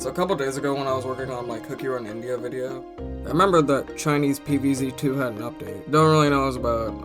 So a couple days ago when I was working on my Cookie Run India video, I remembered that Chinese PvZ 2 had an update. Don't really know what it was about.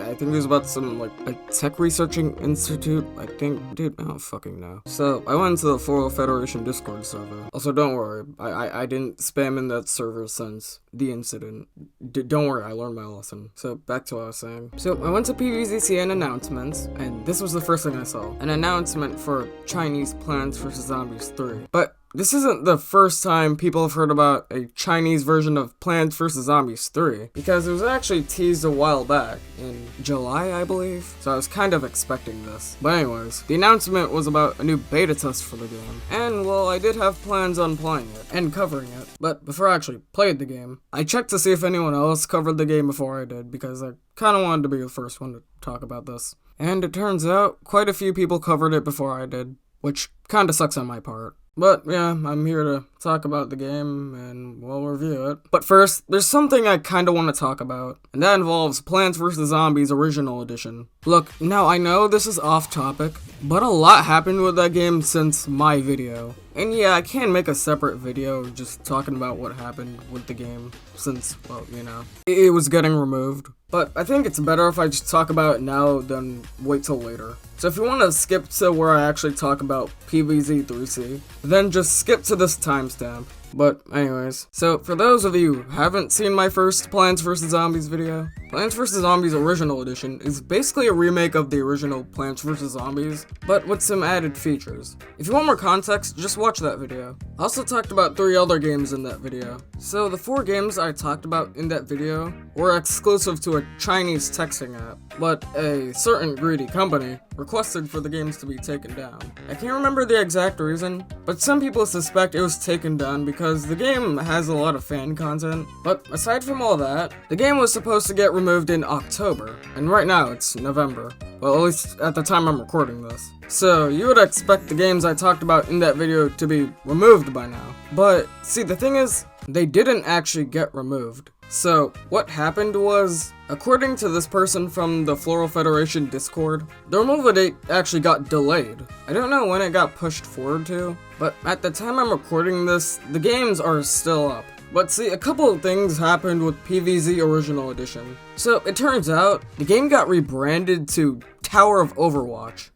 I think it was about some, like, a tech researching institute, I think. Dude, I don't fucking know. So, I went into the Floral Federation Discord server. Also, don't worry, I didn't spam in that server since the incident. Don't worry, I learned my lesson. So, back to what I was saying. So, I went to PvZCN announcements, and this was the first thing I saw. An announcement for Chinese Plants vs. Zombies 3. But this isn't the first time people have heard about a Chinese version of Plants vs. Zombies 3, because it was actually teased a while back, in July, I believe, so I was kind of expecting this. But anyways, the announcement was about a new beta test for the game, and well, I did have plans on playing it, and covering it, but before I actually played the game, I checked to see if anyone else covered the game before I did, because I kinda wanted to be the first one to talk about this. And it turns out, quite a few people covered it before I did, which kinda sucks on my part. But yeah, I'm here to talk about the game, and we'll review it. But first, there's something I kinda want to talk about, and that involves Plants vs. Zombies Original Edition. Look, now I know this is off topic, but a lot happened with that game since my video. And yeah, I can make a separate video just talking about what happened with the game, since, well, you know, it was getting removed. But I think it's better if I just talk about it now than wait till later. So if you want to skip to where I actually talk about PvZ 3C, then just skip to this timestamp. But anyways, so for those of you who haven't seen my first Plants vs. Zombies video, Plants vs. Zombies Original Edition is basically a remake of the original Plants vs. Zombies, but with some added features. If you want more context, just watch that video. I also talked about 3 other games in that video. So the 4 games I talked about in that video were exclusive to a Chinese texting app, but a certain greedy company requested for the games to be taken down. I can't remember the exact reason, but some people suspect it was taken down because the game has a lot of fan content. But aside from all that, the game was supposed to get removed in October, and right now it's November. Well, at least at the time I'm recording this. So you would expect the games I talked about in that video to be removed by now. But see, the thing is, they didn't actually get removed. So what happened was, according to this person from the Floral Federation Discord, the removal date actually got delayed. I don't know when it got pushed forward to, but at the time I'm recording this, the games are still up. But see, a couple of things happened with PvZ Original Edition. So it turns out, the game got rebranded to Tower of Overwatch.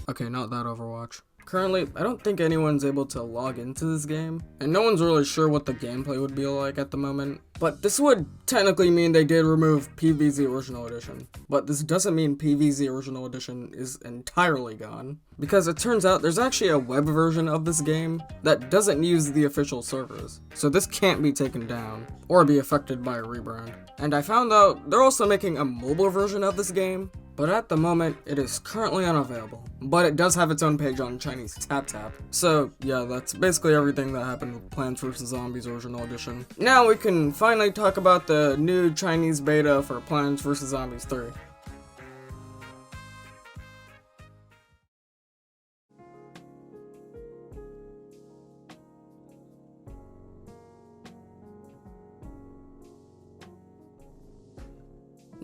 Okay, not that Overwatch. Currently, I don't think anyone's able to log into this game, and no one's really sure what the gameplay would be like at the moment. But this would technically mean they did remove PvZ Original Edition. But this doesn't mean PvZ Original Edition is entirely gone, because it turns out there's actually a web version of this game that doesn't use the official servers. So this can't be taken down, or be affected by a rebrand. And I found out they're also making a mobile version of this game, but at the moment, it is currently unavailable. But it does have its own page on Chinese TapTap. So yeah, that's basically everything that happened with Plants vs. Zombies Original Edition. Now we can finally talk about the new Chinese beta for Plants vs. Zombies 3.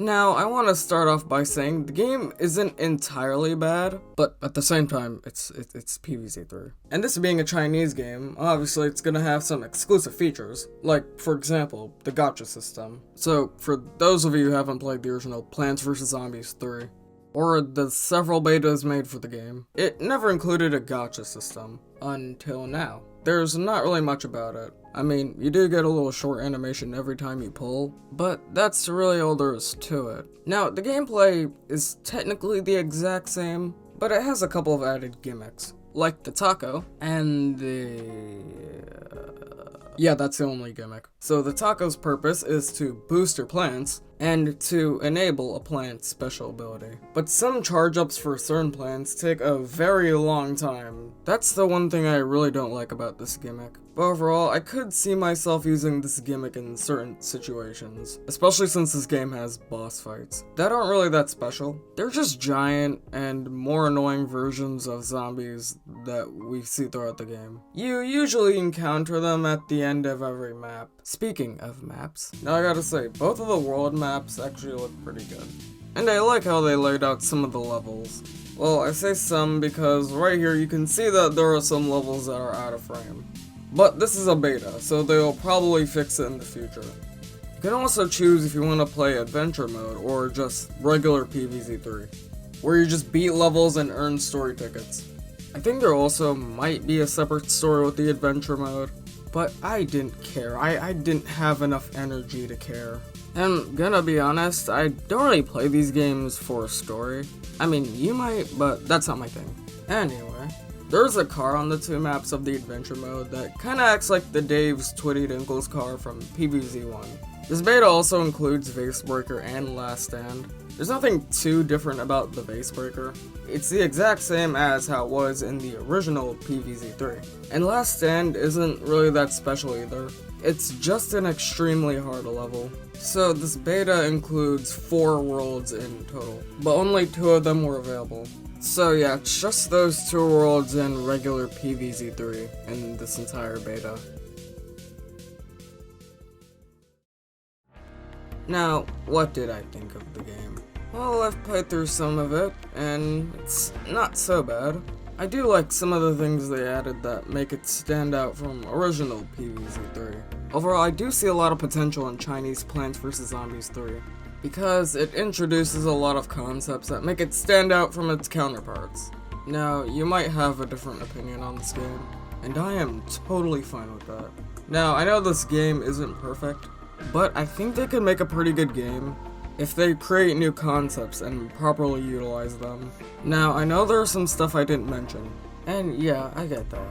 Now, I want to start off by saying the game isn't entirely bad, but at the same time, it's PvZ 3. And this being a Chinese game, obviously it's gonna have some exclusive features, like, for example, the gacha system. So, for those of you who haven't played the original Plants vs. Zombies 3, or the several betas made for the game, it never included a gacha system, until now. There's not really much about it. I mean, you do get a little short animation every time you pull, but that's really all there is to it. Now, the gameplay is technically the exact same, but it has a couple of added gimmicks, like the taco, and yeah, that's the only gimmick. So the taco's purpose is to boost your plants, and to enable a plant's special ability. But some charge-ups for certain plants take a very long time. That's the one thing I really don't like about this gimmick. But overall, I could see myself using this gimmick in certain situations, especially since this game has boss fights that aren't really that special. They're just giant and more annoying versions of zombies that we see throughout the game. You usually encounter them at the end of every map. Speaking of maps, now I gotta say, both of the world maps actually look pretty good. and I like how they laid out some of the levels. Well, I say some because right here you can see that there are some levels that are out of frame. But this is a beta, so they'll probably fix it in the future. You can also choose if you want to play Adventure Mode or just regular PvZ3, where you just beat levels and earn story tickets. I think there also might be a separate story with the Adventure Mode, but I didn't care. I didn't have enough energy to care. And gonna be honest, I don't really play these games for a story. I mean, you might, but that's not my thing. Anyway, there's a car on the 2 maps of the Adventure Mode that kinda acts like the Dave's Twitty Dinkles car from PvZ1. This beta also includes Vasebreaker and Last Stand. There's nothing too different about the Vasebreaker. It's the exact same as how it was in the original PvZ3. And Last Stand isn't really that special either. It's just an extremely hard level. So this beta includes 4 worlds in total, but only 2 of them were available. So yeah, it's just those 2 worlds in regular PvZ3 in this entire beta. Now, what did I think of the game? Well, I've played through some of it, and it's not so bad. I do like some of the things they added that make it stand out from original PvZ3. Overall, I do see a lot of potential in Chinese Plants vs. Zombies 3, because it introduces a lot of concepts that make it stand out from its counterparts. Now, you might have a different opinion on this game, and I am totally fine with that. Now, I know this game isn't perfect, but I think they could make a pretty good game if they create new concepts and properly utilize them. Now, I know there's some stuff I didn't mention, and yeah, I get that.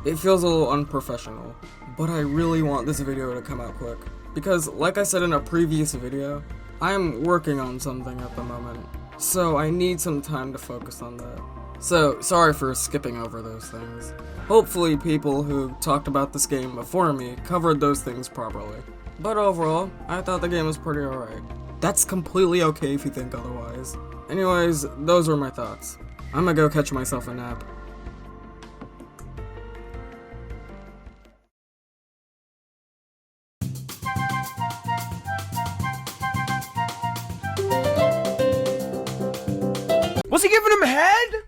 It feels a little unprofessional, but I really want this video to come out quick, because like I said in a previous video, I'm working on something at the moment, so I need some time to focus on that. So, sorry for skipping over those things. Hopefully people who talked about this game before me covered those things properly. But overall, I thought the game was pretty alright. That's completely okay if you think otherwise. Anyways, those were my thoughts. I'm gonna go catch myself a nap. Was he giving him head?